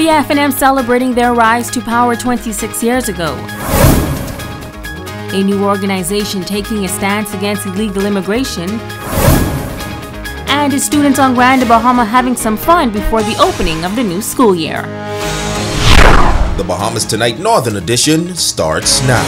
The F&M celebrating their rise to power 26 years ago. A new organization taking a stance against illegal immigration. And students on Grand Bahama having some fun before the opening of the new school year. The Bahamas Tonight Northern Edition starts now.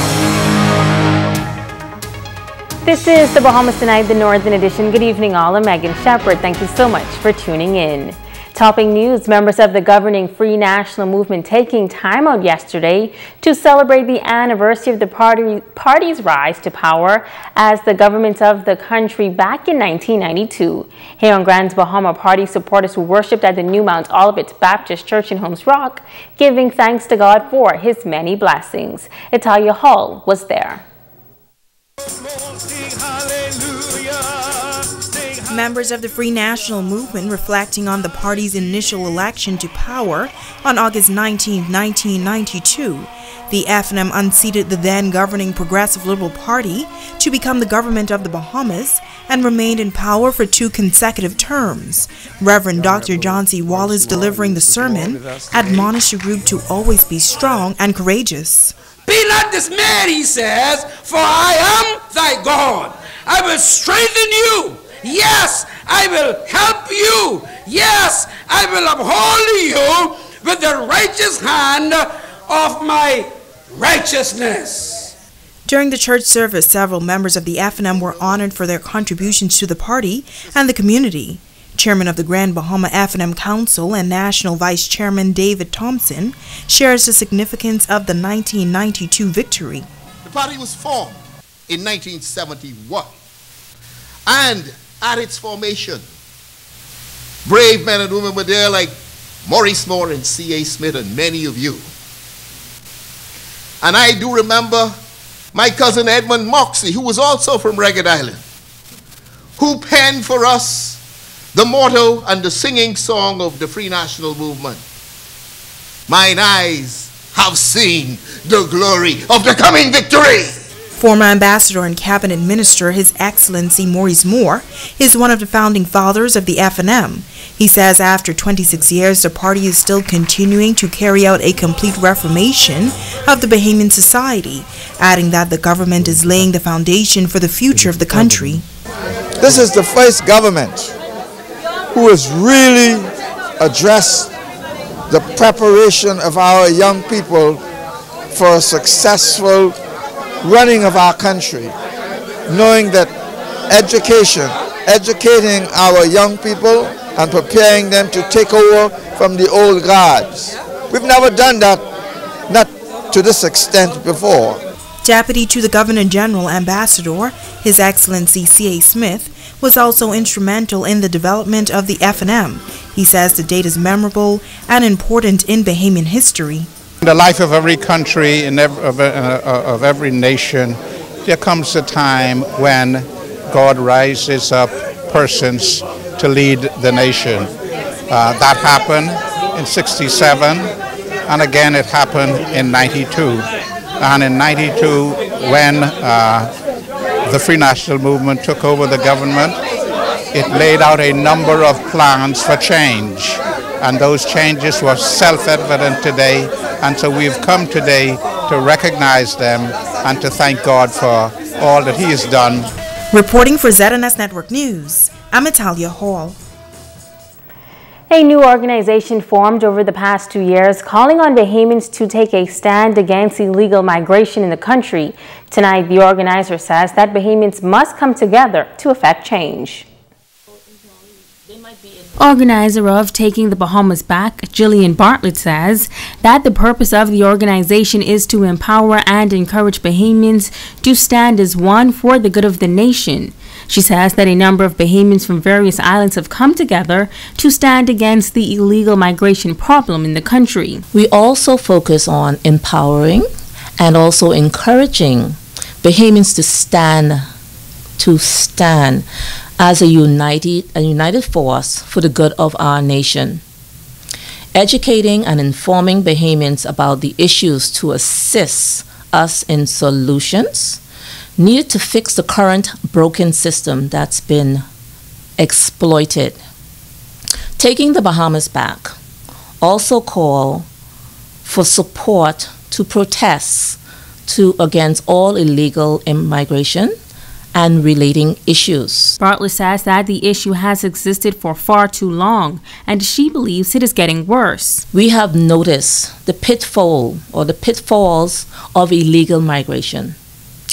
This is the Bahamas Tonight, the Northern Edition. Good evening all. I'm Megan Shepard. Thank you so much for tuning in. Topping news, members of the governing Free National Movement taking time out yesterday to celebrate the anniversary of the party's rise to power as the government of the country back in 1992. Here on Grand Bahama, party supporters who worshipped at the new Mount Olivet Baptist Church in Holmes Rock, giving thanks to God for his many blessings. Italia Hall was there. Members of the Free National Movement reflecting on the party's initial election to power on August 19, 1992. The F&M unseated the then governing Progressive Liberal Party to become the government of the Bahamas and remained in power for 2 consecutive terms. Reverend Dr. John C. Wallace, delivering the sermon, admonished the group to always be strong and courageous. Be not dismayed, he says, for I am thy God. I will strengthen you. Yes, I will help you. Yes, I will uphold you with the righteous hand of my righteousness. During the church service, several members of the F&M were honored for their contributions to the party and the community. Chairman of the Grand Bahama F&M Council and National Vice Chairman David Thompson shares the significance of the 1992 victory. The party was formed in 1971, and at its formation, brave men and women were there like Maurice Moore and C.A. Smith and many of you. And I do remember my cousin Edmund Moxie, who was also from Ragged Island, who penned for us the motto and the singing song of the Free National Movement. Mine eyes have seen the glory of the coming victory. Former Ambassador and Cabinet Minister His Excellency Maurice Moore is one of the founding fathers of the F&M. He says after 26 years, the party is still continuing to carry out a complete reformation of the Bahamian society, adding that the government is laying the foundation for the future of the country. This is the first government who has really addressed the preparation of our young people for a successful running of our country, knowing that educating our young people and preparing them to take over from the old guards. We've never done that, not to this extent before. Deputy to the Governor General Ambassador, His Excellency C.A. Smith, was also instrumental in the development of the F&M. He says the date is memorable and important in Bahamian history. In the life of every country and of every nation, there comes a time when God rises up persons to lead the nation. That happened in 67, and again it happened in 92. And in 92, when the Free National Movement took over the government, it laid out a number of plans for change. And those changes were self-evident today, and so we've come today to recognize them and to thank God for all that He has done. Reporting for ZNS Network News, I'm Italia Hall. A new organization formed over the past 2 years calling on Bahamians to take a stand against illegal migration in the country. Tonight, the organizer says that Bahamians must come together to effect change. Organizer of Taking the Bahamas Back, Jillian Bartlett, says that the purpose of the organization is to empower and encourage Bahamians to stand as one for the good of the nation. She says that a number of Bahamians from various islands have come together to stand against the illegal migration problem in the country. We also focus on empowering and also encouraging Bahamians to stand as a united force for the good of our nation. Educating and informing Bahamians about the issues to assist us in solutions needed to fix the current broken system that's been exploited. Taking the Bahamas Back also call for support to protests against all illegal immigration and relating issues. Bartlett says that the issue has existed for far too long, and she believes it is getting worse. We have noticed the pitfalls of illegal migration.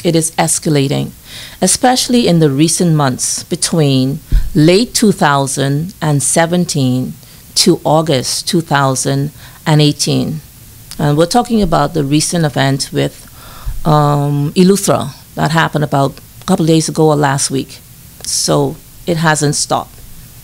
It is escalating, especially in the recent months between late 2017 to August 2018. And we're talking about the recent event with Eleuthera that happened about a couple of days ago or last week. So it hasn't stopped.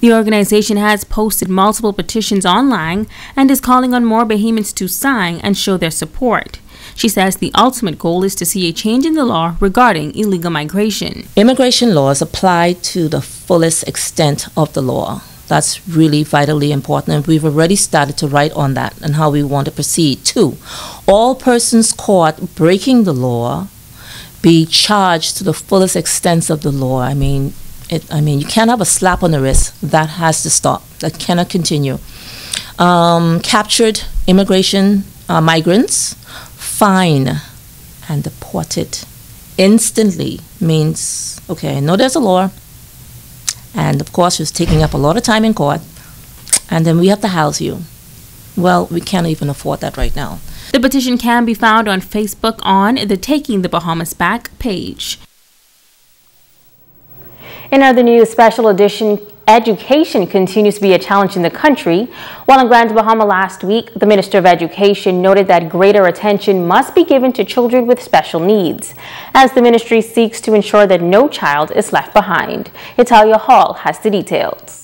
The organization has posted multiple petitions online and is calling on more Bahamians to sign and show their support. She says the ultimate goal is to see a change in the law regarding illegal migration. Immigration laws apply to the fullest extent of the law. That's really vitally important, and we've already started to write on that and how we want to proceed. 2, all persons caught breaking the law be charged to the fullest extent of the law. I mean, you can't have a slap on the wrist. That has to stop. That cannot continue. Captured immigration migrants, fine and deported instantly means, okay, I know there's a law, and of course it's taking up a lot of time in court, and then we have to house you. Well, we can't even afford that right now. The petition can be found on Facebook on the Taking the Bahamas Back page. In other news, special edition education continues to be a challenge in the country. While in Grand Bahama last week, the Minister of Education noted that greater attention must be given to children with special needs, as the ministry seeks to ensure that no child is left behind. Italia Hall has the details.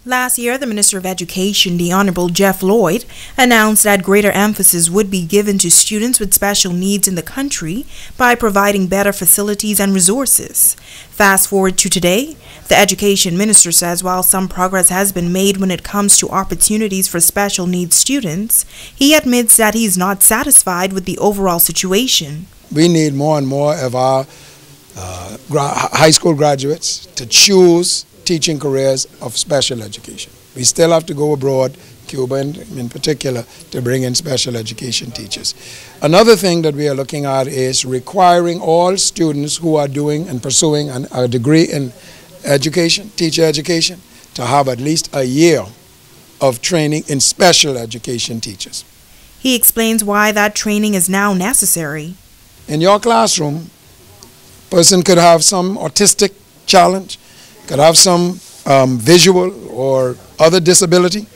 Last year, the Minister of Education, the Honorable Jeff Lloyd, announced that greater emphasis would be given to students with special needs in the country by providing better facilities and resources. Fast forward to today, the Education Minister says while some progress has been made when it comes to opportunities for special needs students, he admits that he is not satisfied with the overall situation. We need more and more of our high school graduates to choose teaching careers of special education. We still have to go abroad, Cuba in particular, to bring in special education teachers. Another thing that we are looking at is requiring all students who are doing and pursuing a degree in education, teacher education, to have at least a year of training in special education teachers. He explains why that training is now necessary. In your classroom, a person could have some autistic challenge, could have some visual or other disability,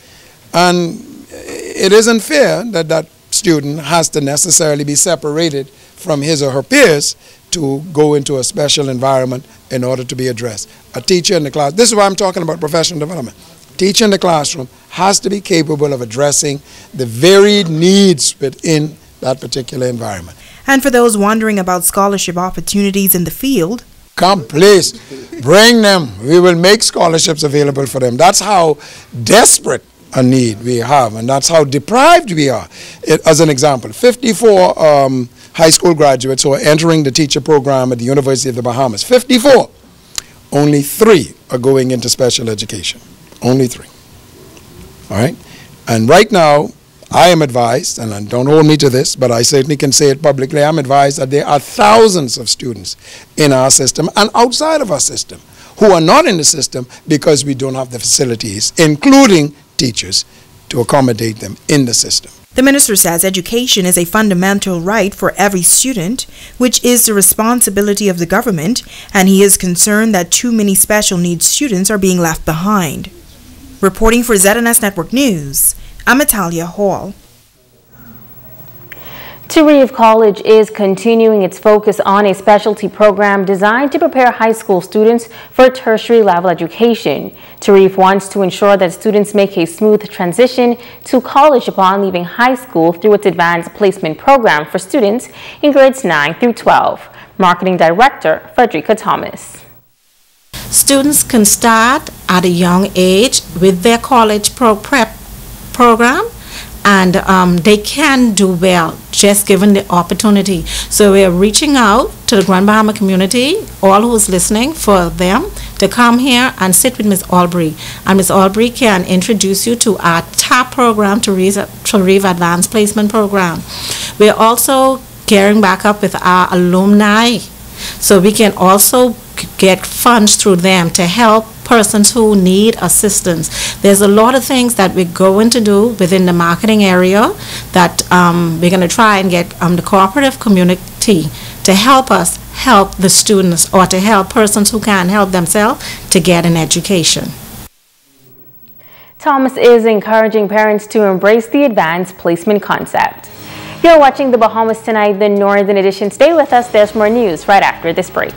and it isn't fair that that student has to necessarily be separated from his or her peers to go into a special environment in order to be addressed. A teacher in the class, this is why I'm talking about professional development. Teacher in the classroom has to be capable of addressing the varied needs within that particular environment. And for those wondering about scholarship opportunities in the field, come, please, bring them. We will make scholarships available for them. That's how desperate a need we have, and that's how deprived we are. As an example, 54 high school graduates who are entering the teacher program at the University of the Bahamas. 54. Only 3 are going into special education. Only 3. All right? And right now, I am advised, and don't hold me to this, but I certainly can say it publicly, I'm advised that there are thousands of students in our system and outside of our system who are not in the system because we don't have the facilities, including teachers, to accommodate them in the system. The minister says education is a fundamental right for every student, which is the responsibility of the government, and he is concerned that too many special needs students are being left behind. Reporting for ZNS Network News, I'm Italia Hall. Tarif College is continuing its focus on a specialty program designed to prepare high school students for tertiary level education. Tarif wants to ensure that students make a smooth transition to college upon leaving high school through its advanced placement program for students in grades 9 through 12. Marketing Director Frederica Thomas. Students can start at a young age with their college prep program, and they can do well just given the opportunity. So we are reaching out to the Grand Bahama community, all who's listening, for them to come here and sit with Ms. Albury. And Ms. Albury can introduce you to our TAP program, to Reeve Advanced Placement Program. We're also gearing back up with our alumni, so we can also get funds through them to help persons who need assistance. There's a lot of things that we're going to do within the marketing area that we're going to try and get the cooperative community to help us help the students, or to help persons who can't help themselves to get an education. Thomas is encouraging parents to embrace the advanced placement concept. You're watching the Bahamas Tonight, the Northern Edition. Stay with us. There's more news right after this break.